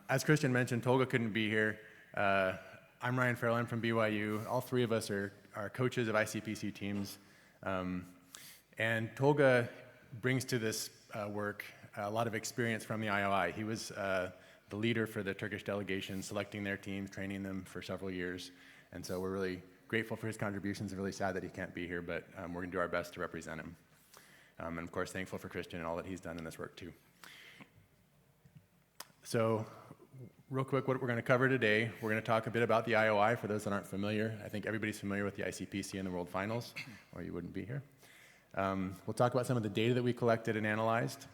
As Christian mentioned, Tolga couldn't be here. I'm Ryan Farrell, I'm from BYU. All three of us are coaches of ICPC teams. And Tolga brings to this work a lot of experience from the IOI. He was the leader for the Turkish delegation, selecting their teams, training them for several years. And so we're really grateful for his contributions and really sad that he can't be here, but we're going to do our best to represent him. And of course, thankful for Christian and all that he's done in this work too. So real quick, what we're going to cover today, we're going to talk a bit about the IOI for those that aren't familiar. I think everybody's familiar with the ICPC and the World Finals, or you wouldn't be here. We'll talk about some of the data that we collected and analyzed,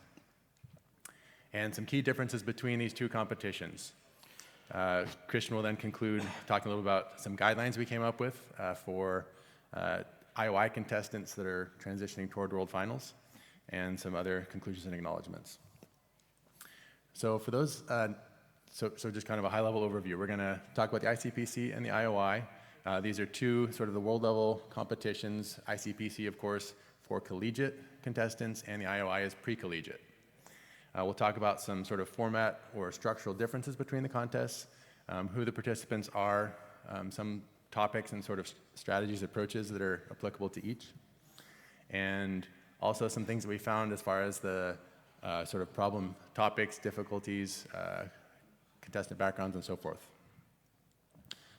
and some key differences between these two competitions. Christian will then conclude talking a little about some guidelines we came up with for IOI contestants that are transitioning toward World Finals, and some other conclusions and acknowledgements. So for those, so just kind of a high-level overview. We're going to talk about the ICPC and the IOI. These are two sort of the world-level competitions. ICPC, of course, for collegiate contestants, and the IOI is pre-collegiate. We'll talk about some sort of format or structural differences between the contests, who the participants are, some topics and sort of strategies, approaches that are applicable to each, and also some things that we found as far as the sort of problem topics, difficulties, contestant backgrounds, and so forth.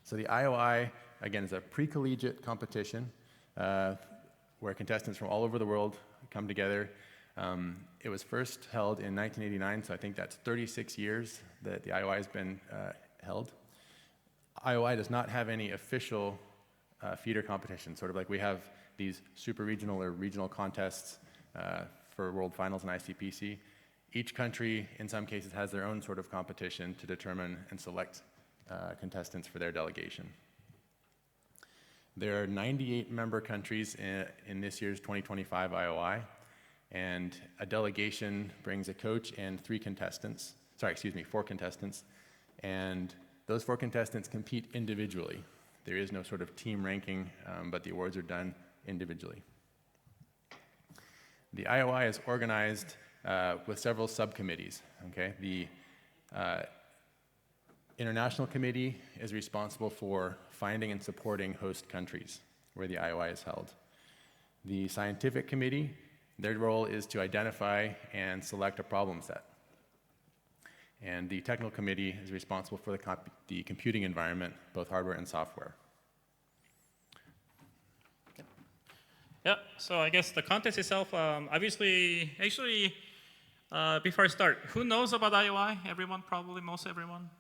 So the IOI, again, is a pre-collegiate competition where contestants from all over the world come together. It was first held in 1989, so I think that's 36 years that the IOI has been held. IOI does not have any official feeder competition, sort of like we have these super regional or regional contests for World Finals and ICPC. Each country, in some cases, has their own sort of competition to determine and select contestants for their delegation. There are 98 member countries in this year's 2025 IOI, and a delegation brings a coach and 4 contestants, and those 4 contestants compete individually. There is no sort of team ranking, but the awards are done individually. The IOI is organized with several subcommittees. Okay? The International Committee is responsible for finding and supporting host countries where the IOI is held. The Scientific Committee, their role is to identify and select a problem set. And the Technical Committee is responsible for the computing environment, both hardware and software. Yeah, so I guess the contest itself, obviously, actually, before I start, who knows about IOI? Everyone, probably most everyone.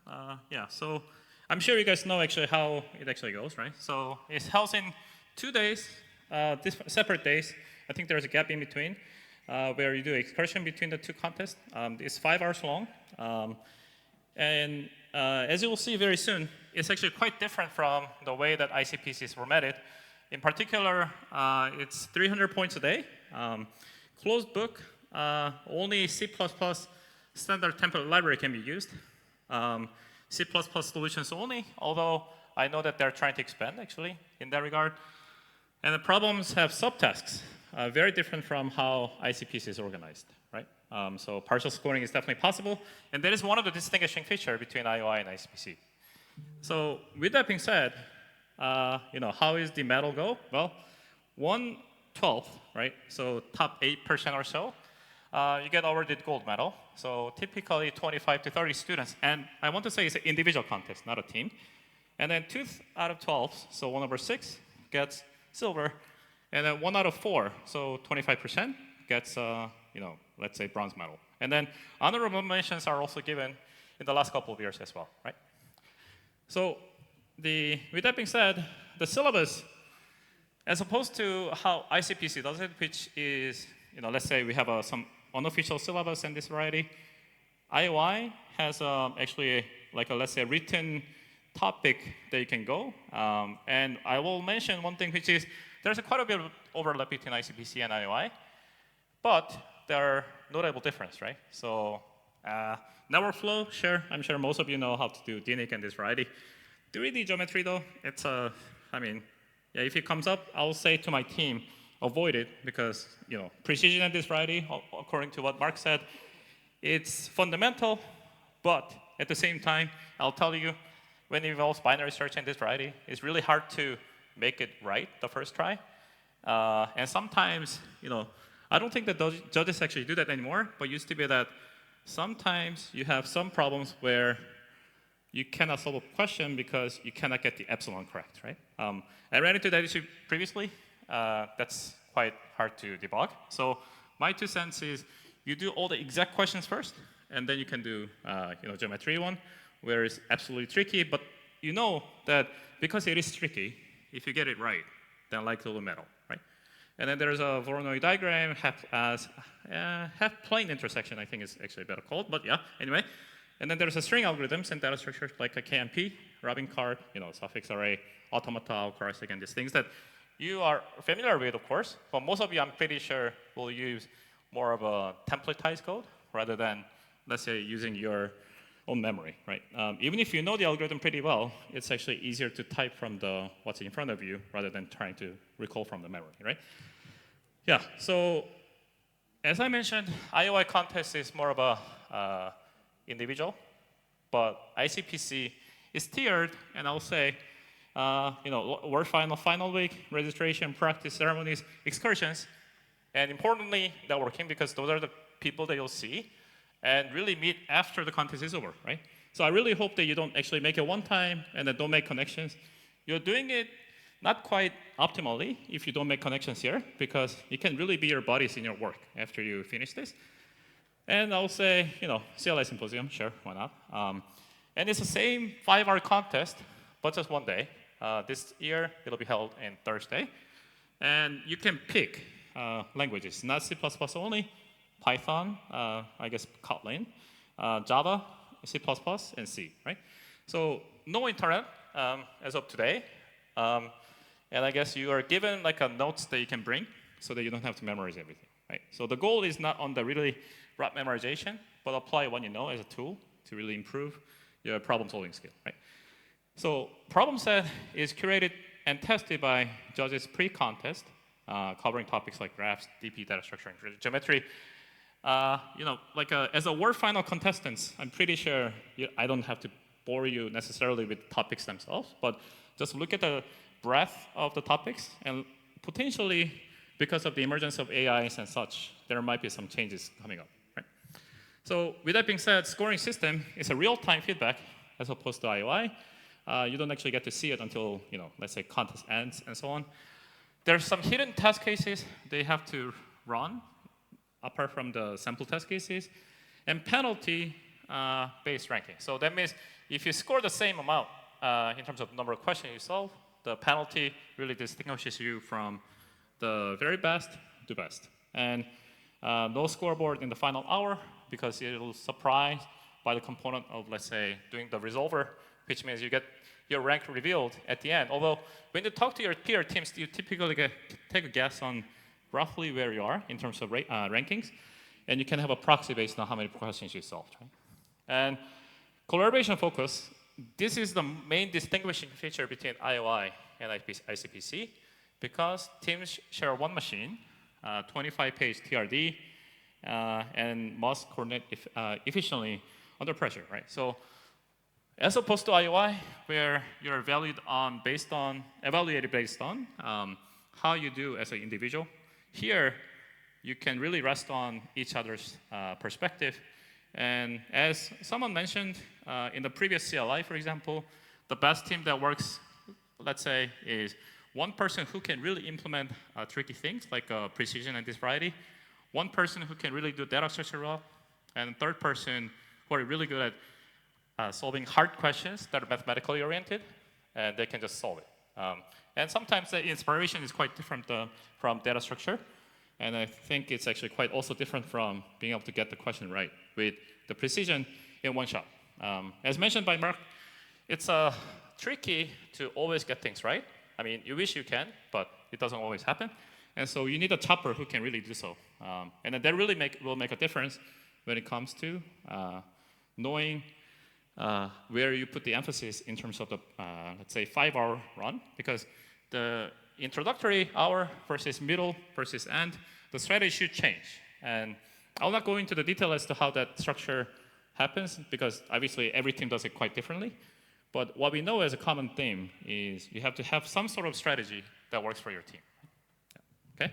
Yeah, so I'm sure you guys know actually how it actually goes, right? So it's held in 2 days, separate days. I think there's a gap in between where you do excursion between the 2 contests. It's 5 hours long. And as you will see very soon, it's actually quite different from the way that ICPC is formatted. In particular, it's 300 points a day, closed book, only C++ standard template library can be used, C++ solutions only, although I know that they're trying to expand actually in that regard. And the problems have subtasks, very different from how ICPC is organized, right? So partial scoring is definitely possible, and that is one of the distinguishing features between IOI and ICPC. So with that being said, how is the medal go? Well, 1/12, right? So top 8% or so, you get awarded gold medal. So typically 25 to 30 students, and I want to say it's an individual contest, not a team. And then 2 out of 12, so 1/6 gets silver, and then 1 out of 4, so 25% gets, let's say bronze medal. And then honorable mentions are also given in the last couple of years as well, right? So with that being said, the syllabus, as opposed to how ICPC does it, which is, let's say we have some unofficial syllabus in this variety, IOI has actually let's say, written topic that you can go. And I will mention one thing, which is there's quite a bit of overlap between ICPC and IOI, but there are notable difference, right? So network flow, sure, I'm sure most of you know how to do DNIC and this variety. 3D geometry, though, it's if it comes up, I'll say to my team, avoid it, because precision and this variety, according to what Mark said, it's fundamental, but at the same time, I'll tell you, when it involves binary search and this variety, it's really hard to make it right the first try. And sometimes, I don't think that those judges actually do that anymore, but used to be that sometimes you have some problems where you cannot solve a question because you cannot get the epsilon correct, right? I ran into that issue previously. That's quite hard to debug. So my 2 cents is you do all the exact questions first, and then you can do geometry one, where it's absolutely tricky, but you know that because it is tricky, if you get it right, then likely will matter, right? And then there's a Voronoi diagram, half-plane intersection, I think is actually better called, but yeah, anyway. And then there's a string algorithms and data structures like a KMP, Robin card, suffix array, automata, algorithmic, and these things that you are familiar with, of course, but most of you, I'm pretty sure, will use more of a templatized code rather than, let's say, using your own memory, right? Even if you know the algorithm pretty well, it's actually easier to type from what's in front of you rather than trying to recall from the memory, right? Yeah, so as I mentioned, IOI contest is more of a individual, but ICPC is tiered, and I'll say, word final week, registration, practice, ceremonies, excursions, and importantly, networking, because those are the people that you'll see and really meet after the contest is over, right? So I really hope that you don't actually make it one time and then don't make connections. You're doing it not quite optimally if you don't make connections here, because it can really be your buddies in your work after you finish this. And I'll say, CLI symposium, sure, why not? And it's the same 5-hour contest, but just one day. This year, it'll be held on Thursday. And you can pick languages, not C++ only, Python, I guess Kotlin, Java, C++, and C, right? So no internet as of today. And I guess you are given like a notes that you can bring so that you don't have to memorize everything, right? So the goal is not on the really rough memorization, but apply what you know as a tool to really improve your problem-solving skill, right? So problem set is curated and tested by judges pre-contest, covering topics like graphs, DP, data structure, and geometry. As a word final contestants, I'm pretty sure I don't have to bore you necessarily with topics themselves, but just look at the breadth of the topics, and potentially, because of the emergence of AIs and such, there might be some changes coming up, right? So with that being said, scoring system is a real-time feedback as opposed to IOI. You don't actually get to see it until, let's say contest ends and so on. There's some hidden test cases they have to run apart from the sample test cases, and penalty-based ranking. So that means if you score the same amount in terms of number of questions you solve, the penalty really distinguishes you from the very best to best. And no scoreboard in the final hour, because it'll surprise by the component of, let's say, doing the resolver, which means you get your rank revealed at the end. Although when you talk to your peer teams, you typically take a guess on roughly where you are in terms of rankings, and you can have a proxy based on how many questions you solved, right? And collaboration focus, this is the main distinguishing feature between IOI and ICPC, because teams share one machine, 25-page TRD, and must coordinate efficiently under pressure, right? So as opposed to IOI, where you're evaluated based on how you do as an individual, here you can really rest on each other's perspective. And as someone mentioned in the previous CLI, for example, the best team that works, let's say, is one person who can really implement tricky things like precision and this variety, one person who can really do data structure well, and a third person who are really good at solving hard questions that are mathematically oriented, and they can just solve it. And sometimes the inspiration is quite different from data structure, and I think it's actually quite also different from being able to get the question right with the precision in one shot. As mentioned by Mark, it's tricky to always get things right. I mean, you wish you can, but it doesn't always happen. And so you need a chopper who can really do so. And that really will make a difference when it comes to knowing where you put the emphasis in terms of the, let's say, 5-hour run, because the introductory hour versus middle versus end, the strategy should change. And I'll not go into the detail as to how that structure happens because obviously every team does it quite differently. But what we know as a common theme is you have to have some sort of strategy that works for your team. Okay?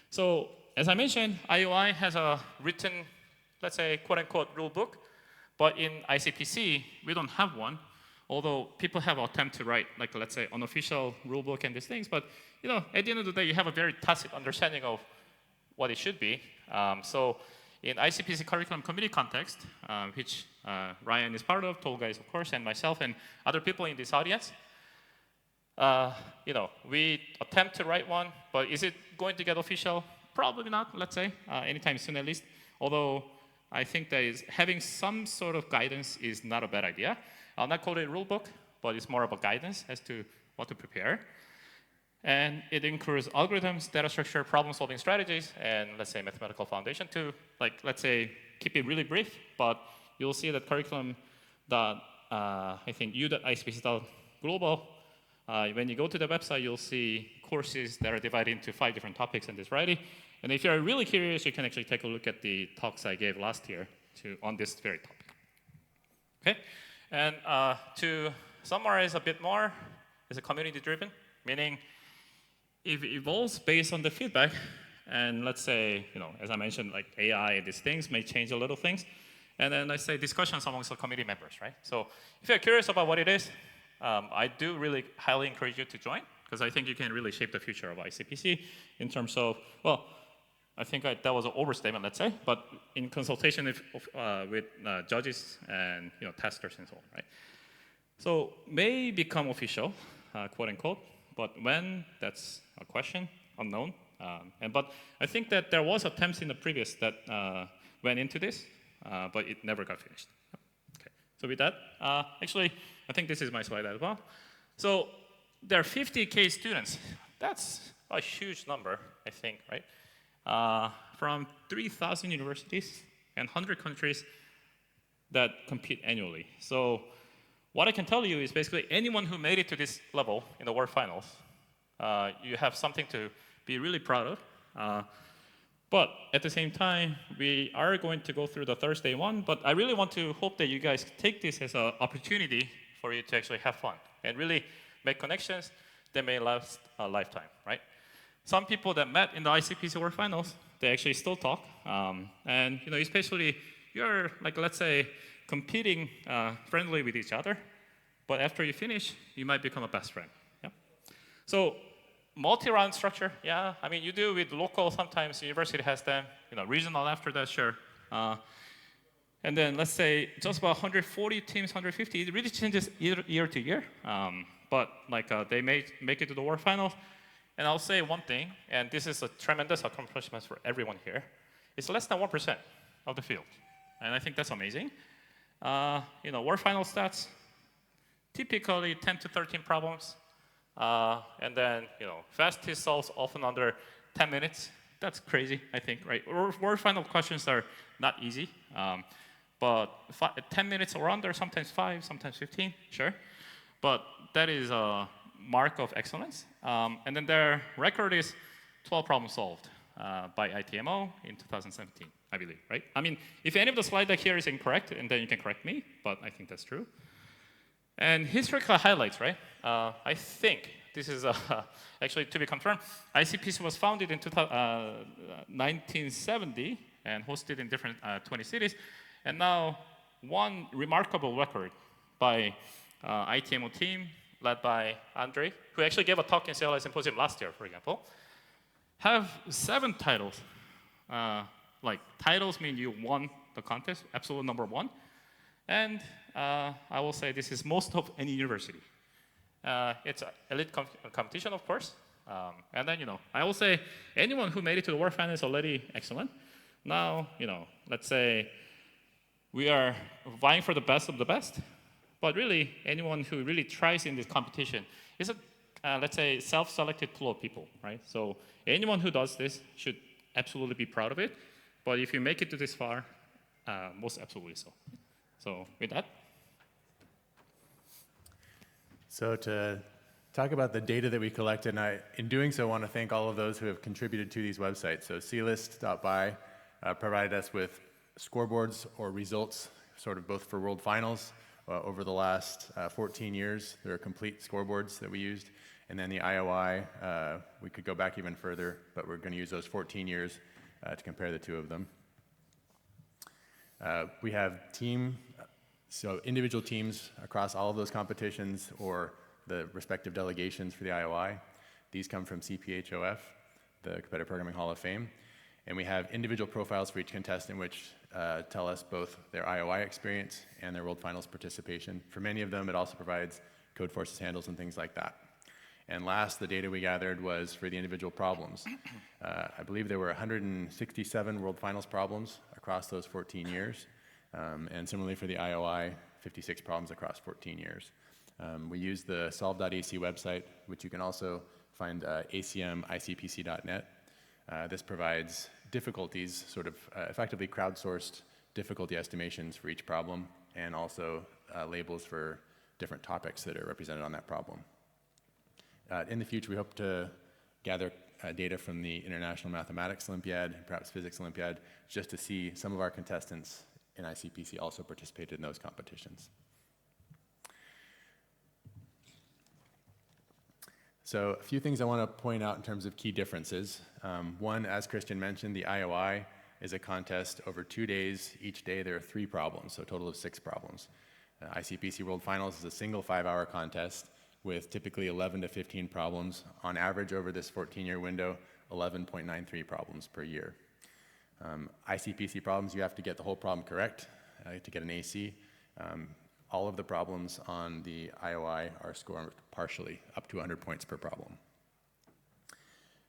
So as I mentioned, IOI has a written, let's say, quote-unquote rule book. But in ICPC, we don't have one, although people have attempted to write, like, let's say, unofficial rule book and these things. But at the end of the day, you have a very tacit understanding of what it should be. So in ICPC curriculum committee context, which Ryan is part of, Tolga is, of course, and myself and other people in this audience, we attempt to write one, but is it going to get official? Probably not, let's say, anytime soon at least. Although I think that having some sort of guidance is not a bad idea. I'll not call it a rule book, but it's more of a guidance as to what to prepare. And it includes algorithms, data structure, problem-solving strategies, and let's say mathematical foundation to, let's say, keep it really brief. But you'll see that curriculum u.icpc.global. When you go to the website, you'll see courses that are divided into 5 different topics in this variety. And if you're really curious, you can actually take a look at the talks I gave last year on this very topic. Okay, and to summarize a bit more, it's a community-driven, meaning it evolves based on the feedback. And let's say, as I mentioned, like AI and these things may change a little things. And then let's say discussions amongst the committee members, right? So if you're curious about what it is, I do really highly encourage you to join, because I think you can really shape the future of ICPC in terms of, well, I think that was an overstatement, let's say, but in consultation with judges and testers and so on, right? So may become official, quote unquote, but when, that's a question, unknown. But I think that there was attempts in the previous that went into this, but it never got finished. Okay. So with that, actually, I think this is my slide as well. So there are 50K students. That's a huge number, I think, right? From 3,000 universities and 100 countries that compete annually. So what I can tell you is basically anyone who made it to this level in the World Finals, you have something to be really proud of. But at the same time, we are going to go through the Thursday one, but I really want to hope that you guys take this as an opportunity for you to actually have fun and really make connections that may last a lifetime, right? Some people that met in the ICPC World Finals, they actually still talk. And especially you're, let's say, competing friendly with each other, but after you finish, you might become a best friend. Yeah? So multi-round structure, yeah. I mean, you do with local, sometimes university has them, regional after that, sure. And then let's say just about 140 teams, 150, it really changes year to year. But they may make it to the World Finals. And I'll say one thing, and this is a tremendous accomplishment for everyone here. It's less than 1% of the field. And I think that's amazing. World Final stats, typically 10 to 13 problems. And then, fastest solves often under 10 minutes. That's crazy, I think, right? World Final questions are not easy. But 10 minutes or under, sometimes 5, sometimes 15, sure. But that is a mark of excellence. And then their record is 12 problems solved by ITMO in 2017, I believe, right? I mean, if any of the slide deck here is incorrect, and then you can correct me, but I think that's true. And historical highlights, right? I think this is actually to be confirmed. ICPC was founded in 1970 and hosted in different 20 cities. And now one remarkable record by ITMO team led by Andre, who actually gave a talk in CLI Symposium last year, for example, have 7 titles. Titles mean you won the contest, absolute number 1. And I will say this is most of any university. It's an elite competition, of course. And then, I will say anyone who made it to the World Final is already excellent. Now, let's say we are vying for the best of the best. But really, anyone who really tries in this competition is a, let's say, self-selected pool of people, right? So anyone who does this should absolutely be proud of it. But if you make it to this far, most absolutely so. So with that. So to talk about the data that we collected, and I, in doing so, want to thank all of those who have contributed to these websites. So clist.by provided us with scoreboards or results sort of both for World Finals over the last 14 years. There are complete scoreboards that we used. And then the IOI, we could go back even further, but we're going to use those 14 years to compare the two of them. We have so individual teams across all of those competitions or the respective delegations for the IOI. These come from CPHOF, the Competitive Programming Hall of Fame. And we have individual profiles for each contestant which tell us both their IOI experience and their World Finals participation. For many of them, it also provides code forces handles and things like that. And last, the data we gathered was for the individual problems. I believe there were 167 World Finals problems across those 14 years. And similarly for the IOI, 56 problems across 14 years. We used the solve.ac website, which you can also find acm.icpc.net. This provides difficulties, sort of effectively crowdsourced difficulty estimations for each problem, and also labels for different topics that are represented on that problem. In the future, we hope to gather data from the International Mathematics Olympiad, and perhaps Physics Olympiad, just to see some of our contestants in ICPC also participated in those competitions. So a few things I want to point out in terms of key differences. One, as Christian mentioned, the IOI is a contest over 2 days. Each day there are 3 problems, so a total of 6 problems. ICPC World Finals is a single 5-hour contest with typically 11 to 15 problems. On average over this 14-year window, 11.93 problems per year. ICPC problems, you have to get the whole problem correct to get an AC. All of the problems on the IOI are scored partially, up to 100 points per problem.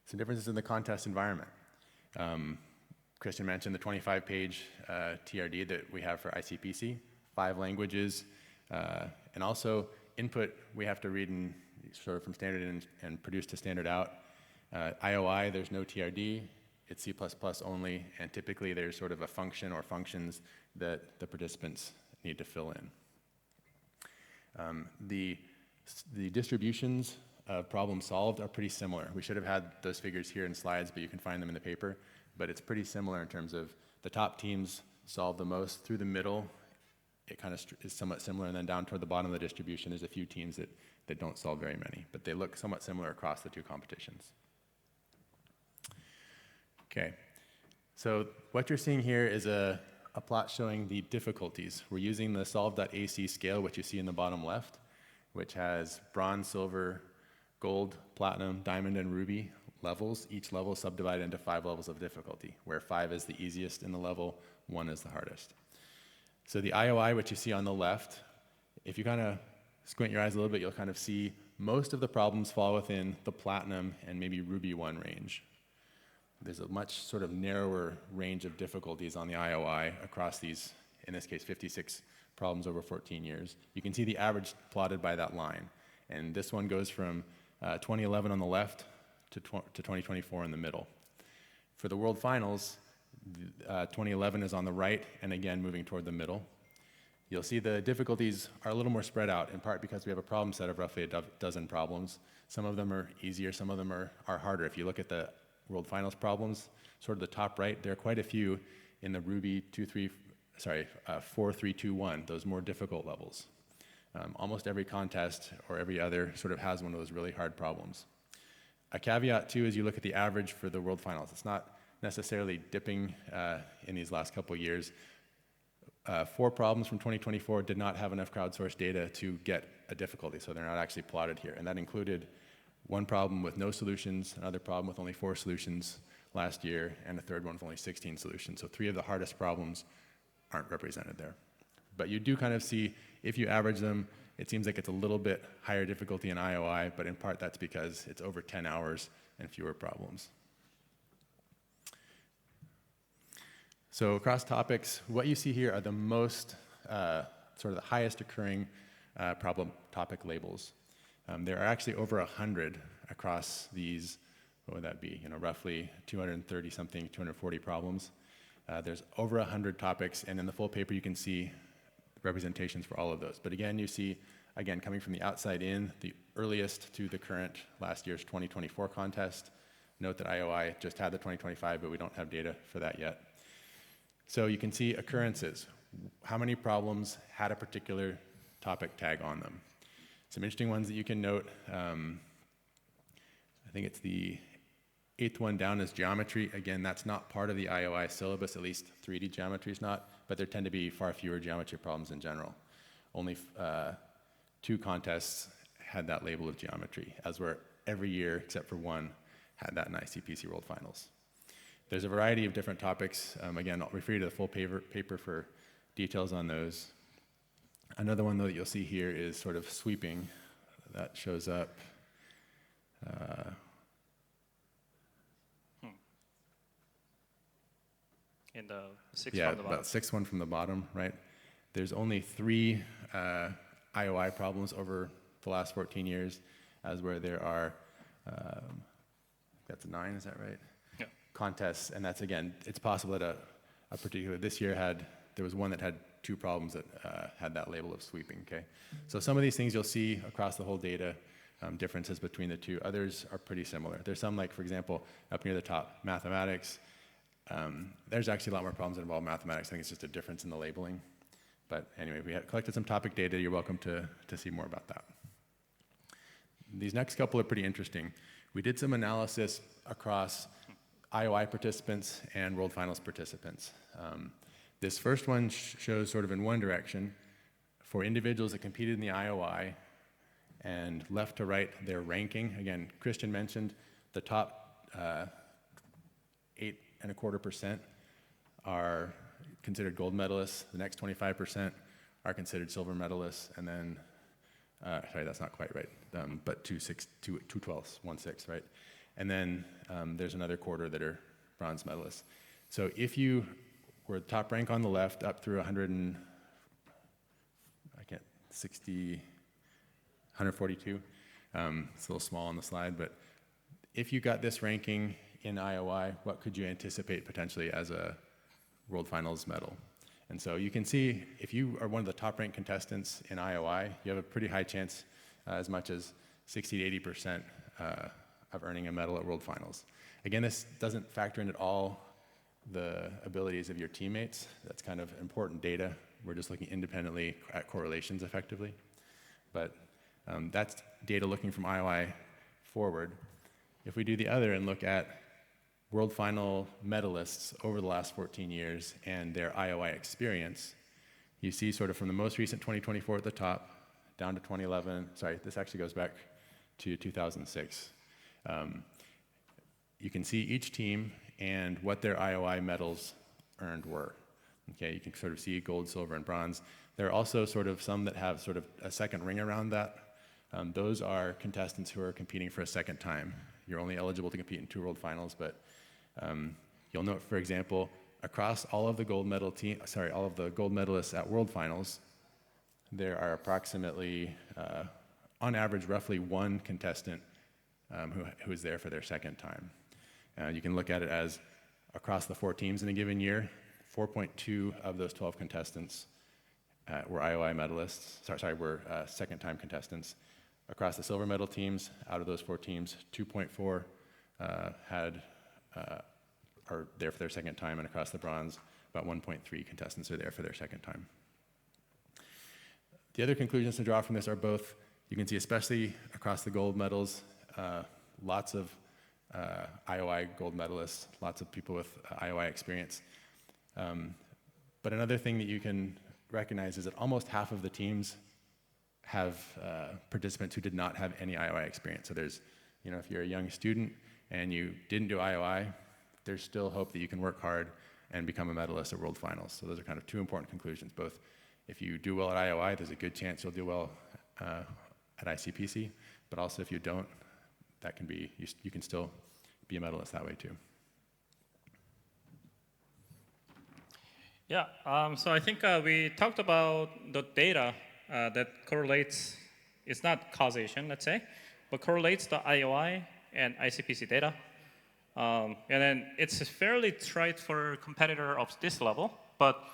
Some differences in the contest environment. Christian mentioned the 25-page TRD that we have for ICPC, 5 languages, and also input we have to read in sort of from standard in and produce to standard out. IOI, there's no TRD, it's C++ only, and typically there's sort of a function or functions that the participants need to fill in. The distributions of problems solved are pretty similar. We should have had those figures here in slides, but you can find them in the paper. But it's pretty similar in terms of the top teams solve the most. Through the middle, it kind of is somewhat similar, and then down toward the bottom of the distribution, there's a few teams that don't solve very many, but they look somewhat similar across the 2 competitions. Okay, so what you're seeing here is a plot showing the difficulties. We're using the solve.ac scale, which you see in the bottom left, which has bronze, silver, gold, platinum, diamond, and ruby levels, each level subdivided into 5 levels of difficulty, where 5 is the easiest in the level, 1 is the hardest. So the IOI, which you see on the left, if you kind of squint your eyes a little bit, you'll kind of see most of the problems fall within the platinum and maybe ruby 1 range. There's a much sort of narrower range of difficulties on the IOI across these, in this case, 56 problems over 14 years. You can see the average plotted by that line. And this one goes from 2011 on the left to 2024 in the middle. For the World Finals, 2011 is on the right, and again, moving toward the middle. You'll see the difficulties are a little more spread out, in part because we have a problem set of roughly a dozen problems. Some of them are easier, some of them are harder. If you look at the World Finals problems, sort of the top right, there are quite a few in the Ruby 4, 3, 2, 1, those more difficult levels. Almost every contest or every other sort of has one of those really hard problems. A caveat too is you look at the average for the World Finals. It's not necessarily dipping in these last couple years. 4 problems from 2024 did not have enough crowdsourced data to get a difficulty, so they're not actually plotted here. And that included 1 problem with no solutions, another problem with only 4 solutions last year, and a 3rd one with only 16 solutions. So 3 of the hardest problems aren't represented there. But you do kind of see, if you average them, it seems like it's a little bit higher difficulty in IOI, but in part that's because it's over 10 hours and fewer problems. So across topics, what you see here are the most, sort of the highest occurring problem topic labels. There are actually over 100 across these, what would that be, roughly 230 something, 240 problems. There's over 100 topics, and in the full paper you can see representations for all of those. But again, you see, again, coming from the outside in, the earliest to the current last year's 2024 contest. Note that IOI just had the 2025, but we don't have data for that yet. So you can see occurrences. how many problems had a particular topic tag on them. Some interesting ones that you can note, I think it's the 8th one down is geometry. Again, that's not part of the IOI syllabus, at least 3D geometry is not, but there tend to be far fewer geometry problems in general. Only 2 contests had that label of geometry, as were every year, except for one, had that in ICPC World Finals. There's a variety of different topics. Again, I'll refer you to the full paper for details on those. Another one, though, that you'll see here is sort of sweeping. That shows up. In the 6th Yeah, from the bottom. about 6th one from the bottom, right? There's only 3 IOI problems over the last 14 years, as where there are, that's 9, is that right? Yeah. Contests, and that's, again, it's possible that a particular, this year there was one that had 2 problems that had that label of sweeping, okay? So some of these things you'll see across the whole data, differences between the 2. Others are pretty similar. There's some, like, for example, up near the top, mathematics. There's actually a lot more problems that involve mathematics. I think it's just a difference in the labeling. But anyway, we had collected some topic data. You're welcome to see more about that. These next couple are pretty interesting. We did some analysis across IOI participants and World Finals participants. This first one shows sort of in one direction for individuals that competed in the IOI and left to right their ranking. Again, Christian mentioned the top 8.25% are considered gold medalists. The next 25% are considered silver medalists, and then, sorry, that's not quite right, but 2/12, 1/6, right? And then there's another quarter that are bronze medalists. So if you were top rank on the left, up through 142, it's a little small on the slide, but if you got this ranking in IOI, what could you anticipate potentially as a World Finals medal? And so you can see if you are one of the top ranked contestants in IOI, you have a pretty high chance, as much as 60 to 80% of earning a medal at World Finals. Again, this doesn't factor in at all the abilities of your teammates. That's kind of important data. We're just looking independently at correlations effectively. But that's data looking from IOI forward. If we do the other and look at World Final medalists over the last 14 years and their IOI experience, you see sort of from the most recent 2024 at the top down to 2011, sorry, this actually goes back to 2006. You can see each team and what their IOI medals earned were. Okay, you can sort of see gold, silver, and bronze. There are also sort of some that have sort of a second ring around that. Those are contestants who are competing for a second time. You're only eligible to compete in 2 World Finals, but you'll note, for example, across all of the gold medalists at World Finals, there are approximately, on average, roughly 1 contestant who is there for their second time. You can look at it as across the 4 teams in a given year, 4.2 of those 12 contestants were IOI medalists, were second-time contestants. Across the silver medal teams, out of those 4 teams, 2.4 are there for their second time, and across the bronze, about 1.3 contestants are there for their second time. The other conclusions to draw from this are both, you can see especially across the gold medals, lots of IOI gold medalists, lots of people with IOI experience. But another thing that you can recognize is that almost half of the teams have participants who did not have any IOI experience. So there's, if you're a young student and you didn't do IOI, there's still hope that you can work hard and become a medalist at World Finals. So those are kind of 2 important conclusions. Both, if you do well at IOI, there's a good chance you'll do well at ICPC, but also if you don't, that can be, you can still be a medalist that way too. Yeah, so I think we talked about the data that correlates, it's not causation, let's say, but correlates the IOI and ICPC data. And then it's fairly trite for a competitor of this level, but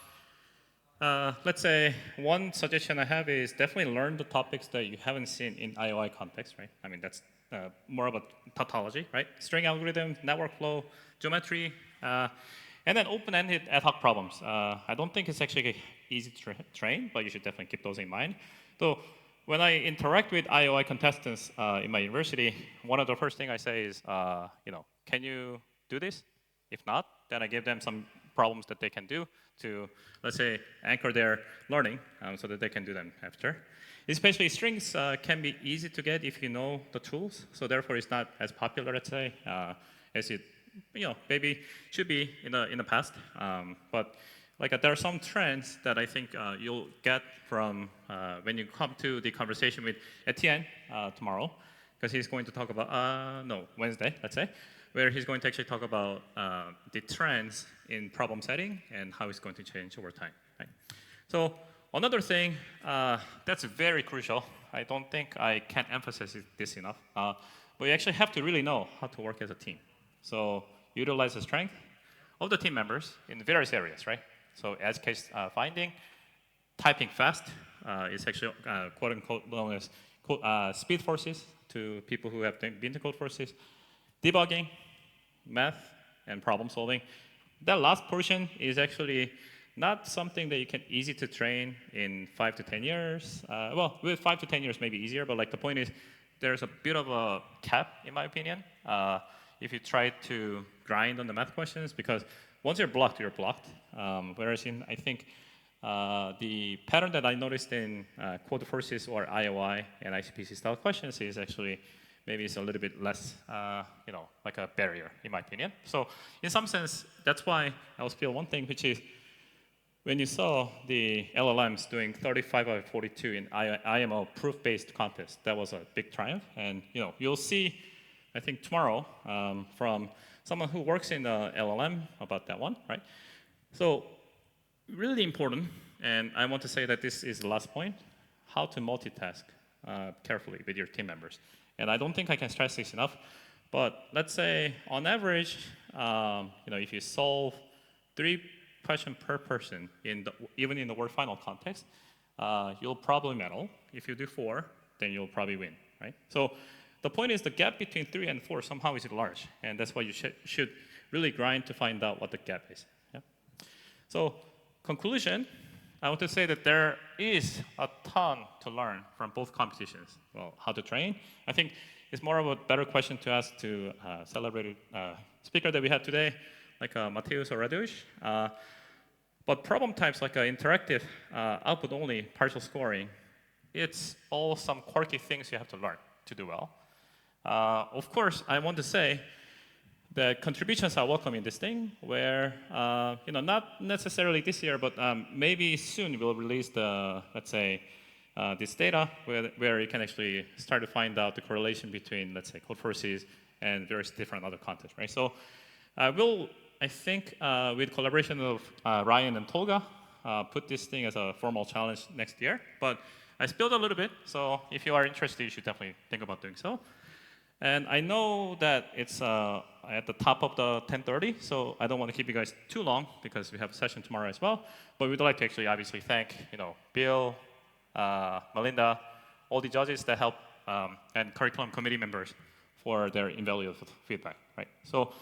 let's say one suggestion I have is definitely learn the topics that you haven't seen in IOI context, right? I mean, that's more about tautology, right? String algorithm, network flow, geometry, and then open-ended ad hoc problems. I don't think it's actually easy to train, but you should definitely keep those in mind. So when I interact with IOI contestants in my university, one of the first things I say is, can you do this? If not, then I give them some problems that they can do to, let's say, anchor their learning so that they can do them after. Especially strings can be easy to get if you know the tools, so therefore it's not as popular, let's say, as it maybe should be in the past. But there are some trends that I think you'll get from when you come to the conversation with Etienne tomorrow, because he's going to talk about, Wednesday, let's say, where he's going to actually talk about the trends in problem setting and how it's going to change over time. Right? So another thing that's very crucial, I don't think I can emphasize this enough, but you actually have to really know how to work as a team. So utilize the strength of the team members in various areas, right? So edge case finding, typing fast is actually quote unquote known as speed forces to people who have been to code forces, debugging, math, and problem solving. That last portion is actually not something that you can easy to train in 5 to 10 years. Well, with 5 to 10 years maybe easier, but the point is there's a bit of a cap, in my opinion, if you try to grind on the math questions, because once you're blocked, you're blocked. Whereas I think the pattern that I noticed in code forces or IOI and ICPC style questions is actually maybe it's a little bit less, like a barrier, in my opinion. So in some sense, that's why I was feel one thing, which is when you saw the LLMs doing 35 out of 42 in IMO proof-based contest, that was a big triumph. And you'll see, I think tomorrow, from someone who works in the LLM about that one, right? So really important, and I want to say that this is the last point, how to multitask carefully with your team members. And I don't think I can stress this enough, but let's say on average, if you solve 3 questions per person, even in the World Final context, you'll probably medal. If you do 4, then you'll probably win, right? So the point is the gap between 3 and 4 somehow is large, and that's why you should really grind to find out what the gap is. Yeah? So conclusion, I want to say that there is a ton to learn from both competitions. Well, how to train, I think it's more of a better question to ask to celebrated speaker that we had today, like Mateusz or Radush. But problem types like interactive, output-only, partial scoring, it's all some quirky things you have to learn to do well. Of course, I want to say that contributions are welcome in this thing, where not necessarily this year, but maybe soon we'll release the, let's say, this data where you can actually start to find out the correlation between, let's say, code forces and various different other content, right? So we'll, I think, with collaboration of Ryan and Tolga, put this thing as a formal challenge next year. But I spilled a little bit, so if you are interested, you should definitely think about doing so. And I know that it's at the top of the 10:30, so I don't want to keep you guys too long because we have a session tomorrow as well. But we'd like to actually obviously thank Bill, Melinda, all the judges that help, and curriculum committee members for their invaluable feedback. Right. So